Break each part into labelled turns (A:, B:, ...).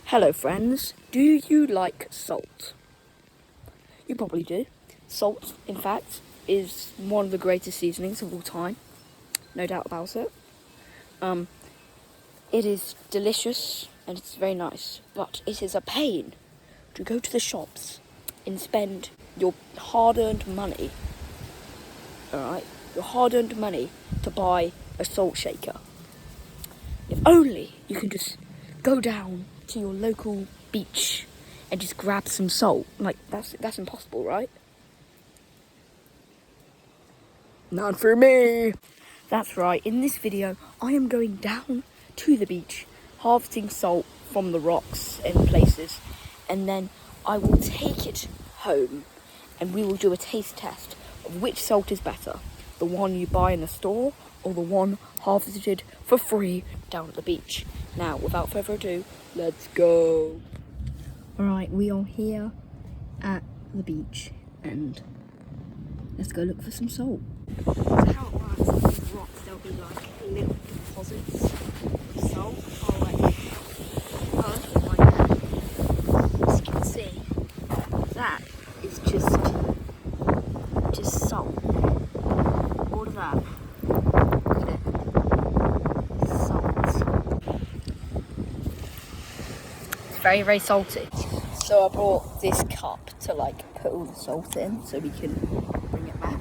A: Hello friends, do you like salt? You probably do. Salt, in fact, is one of the greatest seasonings of all time. No doubt about it. It is delicious and it's very nice, but it is a pain to go to the shops and spend your hard-earned money, alright, your hard-earned money to buy a salt shaker. If only you can just go down to your local beach and just grab some salt. Like, that's impossible, right? Not for me! That's right, in this video, I am going down to the beach, harvesting salt from the rocks and places, and then I will take it home and we will do a taste test of which salt is better. The one you buy in the store or the one harvested for free down at the beach. Now, without further ado, let's go. Alright, we are here at the beach and let's go look for some salt. So how it works on these rocks, there'll be like little deposits of salt. Or like, as you can see, that is just salt. All of that. Look at it. Salt. It's very, very salty. So I brought this cup to like put all the salt in so we can bring it back.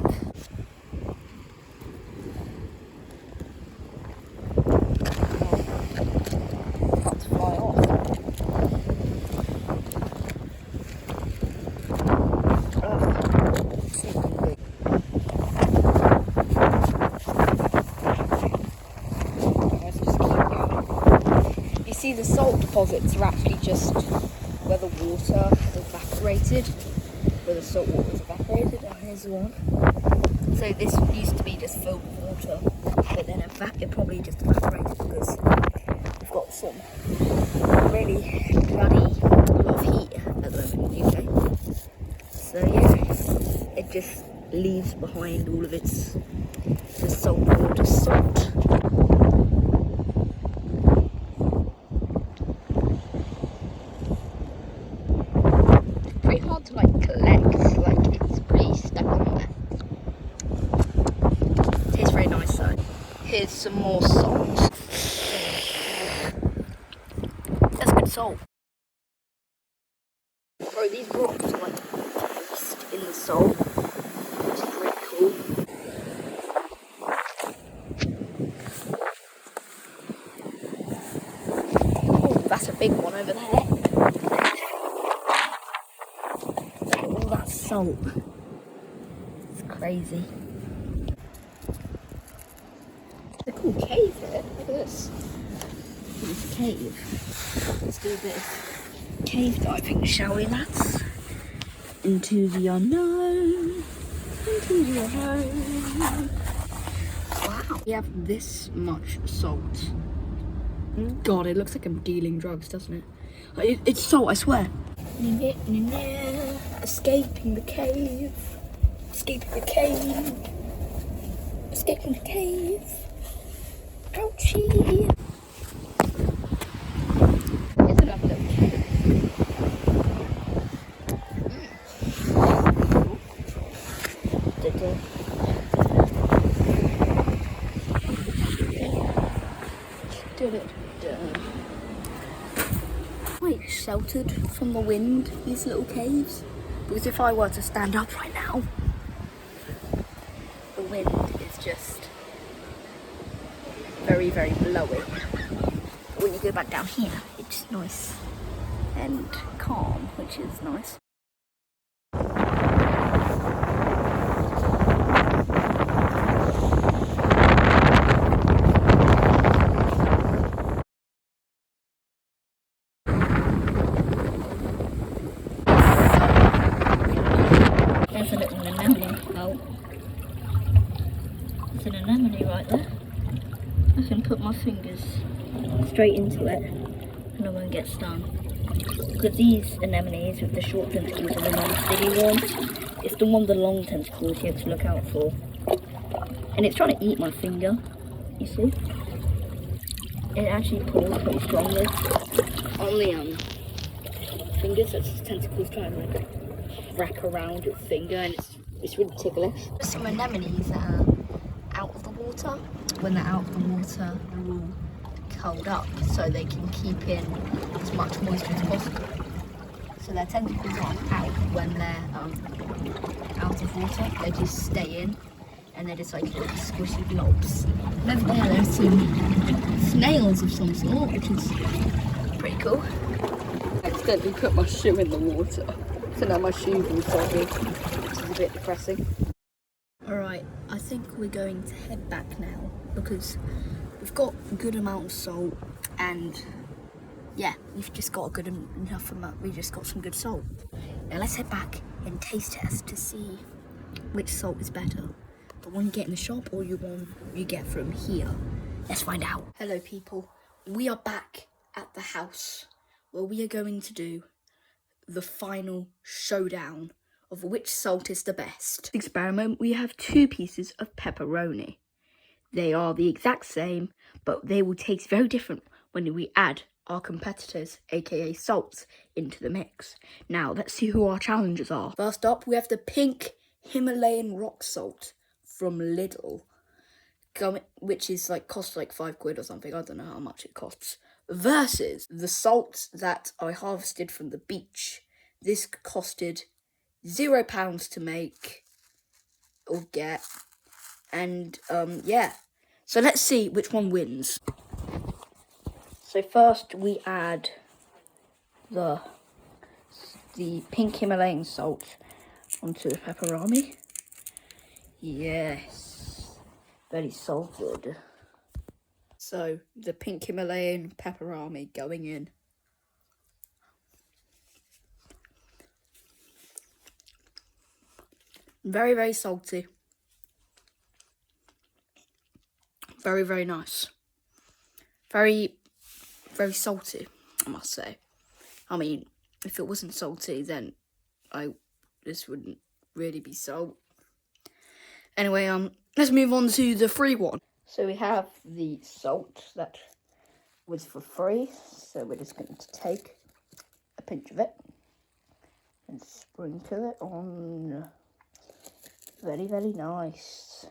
A: Can't fly off. Let's just keep going. You see, the salt deposits are actually just where the water evaporated, where the salt water was evaporated, and here's the one. So this used to be just filled with water, but then it probably just evaporated because we've got some really bloody lot of heat at the moment in the UK. So yeah, it just leaves behind all of its the salt water salt. Pretty hard to like collect, like it's pretty stuck on there. Tastes very nice though. Here's some more salt. That's good salt. Bro, these rocks are like encased in the salt, which is really cool. Oh, that's a big one over there. All that salt. It's crazy. It's a cool cave here. Look at this. It's a cave. Let's do a bit of cave diving, shall we, lads? Into the unknown. Into the unknown. Wow. We have this much salt. God, it looks like I'm dealing drugs, doesn't it? It's salt, I swear. Escaping the cave. Escaping the cave. Escaping the cave. Ouchie. Here's another little cave. Quite sheltered from the wind, these little caves, because if I were to stand up right now, the wind is just very, very blowing. But when you go back down here, it's nice and calm, which is nice. There's a little anemone. Oh, there's an anemone right there. I can put my fingers straight into it and I won't get stung. Because these anemones with the short tentacles are the non-stinging ones. It's the one with the long tentacles you have to look out for. And it's trying to eat my finger, you see? It actually pulls pretty strongly on the around it, so its tentacles try and like wrap around your finger, and it's really ticklish. Some anemones that are out of the water. When they're out of the water, they're all curled up so they can keep in as much moisture as possible. So their tentacles aren't out when they're out of water, they just stay in and they're just like little squishy blobs. And over there's some snails of some sort, which is pretty cool. I accidentally put my shoe in the water, so now my shoe's all soggy, which is a bit depressing. Alright, I think we're going to head back now because we've got a good amount of salt, and yeah, we've just got a good enough amount, we just got some good salt. Now let's head back and taste test to see which salt is better. The one you get in the shop or the one you get from here. Let's find out. Hello people, we are back at the house where we are going to do the final showdown of which salt is the best. Experiment, we have 2 pieces of pepperoni. They are the exact same, but they will taste very different when we add our competitors, aka salts, into the mix. Now, let's see who our challengers are. First up, we have the pink Himalayan rock salt from Lidl, which is like costs like £5 or something. I don't know how much it costs. Versus the salt that I harvested from the beach. This costed £0 to make or get, and yeah. So let's see which one wins. So first we add the pink Himalayan salt onto the pepperoni. Yes, very salted. So the pink Himalayan pepperoni going in. Very, very salty. Very, very nice. Very, very salty, I must say. I mean, if it wasn't salty, then this wouldn't really be salt. Anyway, let's move on to the free one. So we have the salt that was for free. So we're just going to take a pinch of it and sprinkle it on. Very, very nice.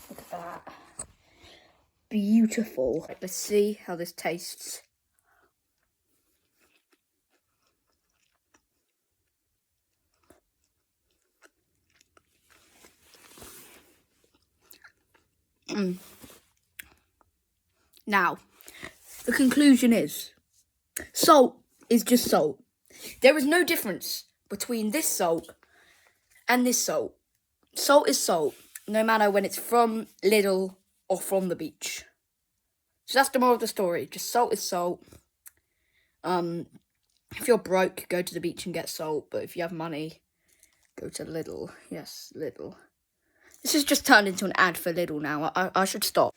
A: Look at that. Beautiful. Right, let's see how this tastes. Now, the conclusion is, salt is just salt. There is no difference between this salt and this salt. Salt is salt, no matter when it's from Lidl or from the beach. So that's the moral of the story. Just salt is salt. If you're broke, go to the beach and get salt. But if you have money, go to Lidl. Yes, Lidl. This has just turned into an ad for Lidl now. I should stop.